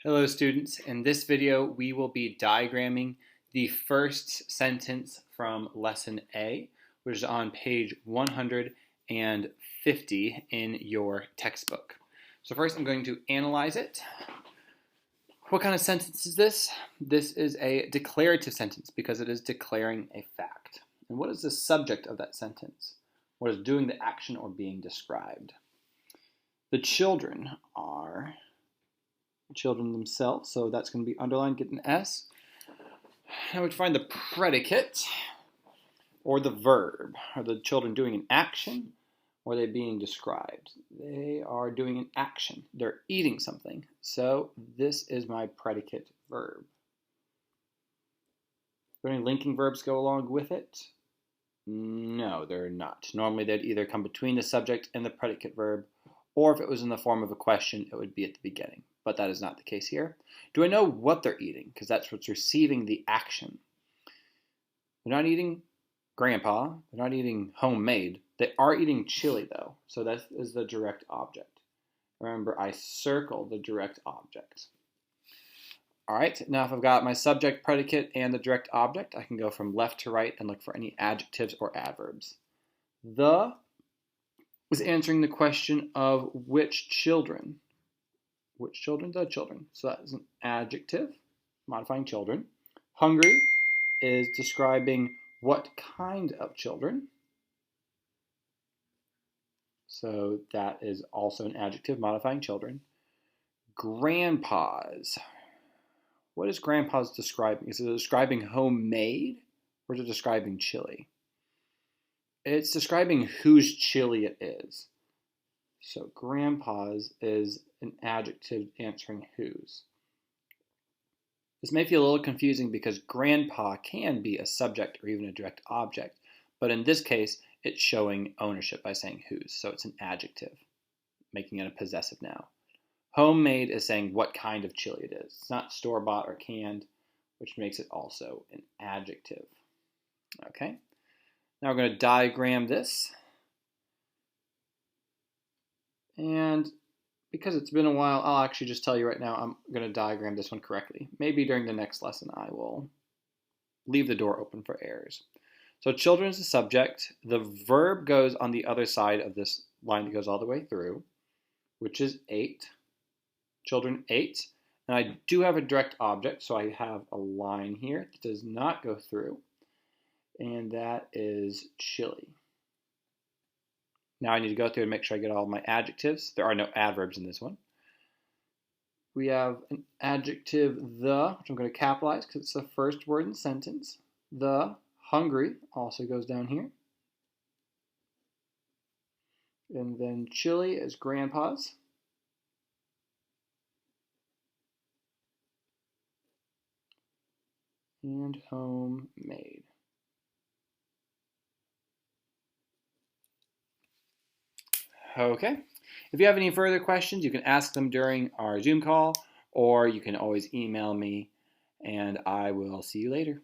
Hello students, in this video we will be diagramming the first sentence from lesson A, which is on page 150 in your textbook. So first I'm going to analyze it. What kind of sentence is this? This is a declarative sentence because it is declaring a fact. And what is the subject of that sentence? What is doing the action or being described? The children are children themselves, so that's going to be underlined, get an S. Now we find the predicate or the verb. Are the children doing an action or are they being described? They are doing an action. They're eating something. So this is my predicate verb. Are there any linking verbs go along with it? No, they're not. Normally they'd either come between the subject and the predicate verb, or if it was in the form of a question, it would be at the beginning. But that is not the case here. Do I know what they're eating? Because that's what's receiving the action. They're not eating grandpa. They're not eating homemade. They are eating chili, though. So that is the direct object. Remember, I circle the direct object. All right, now if I've got my subject, predicate, and the direct object, I can go from left to right and look for any adjectives or adverbs. The is answering the question of which children. Which children? The children. So that is an adjective, modifying children. Hungry is describing what kind of children. So that is also an adjective, modifying children. Grandpas. What is grandpa's describing? Is it describing homemade or is it describing chili? It's describing whose chili it is. So grandpa's is an adjective answering whose. This may feel a little confusing because grandpa can be a subject or even a direct object, but in this case, it's showing ownership by saying whose, so it's an adjective, making it a possessive noun. Homemade is saying what kind of chili it is. It's not store-bought or canned, which makes it also an adjective. Okay, now we're going to diagram this. And because it's been a while, I'll actually just tell you right now I'm going to diagram this one correctly. Maybe during the next lesson I will leave the door open for errors. So children is the subject. The verb goes on the other side of this line that goes all the way through, which is ate. Children ate. And I do have a direct object, so I have a line here that does not go through, and that is chili. Now I need to go through and make sure I get all my adjectives. There are no adverbs in this one. We have an adjective, the, which I'm going to capitalize because it's the first word in the sentence. The hungry also goes down here. And then chili is grandpa's. And homemade. Okay, if you have any further questions, you can ask them during our Zoom call, or you can always email me, and I will see you later.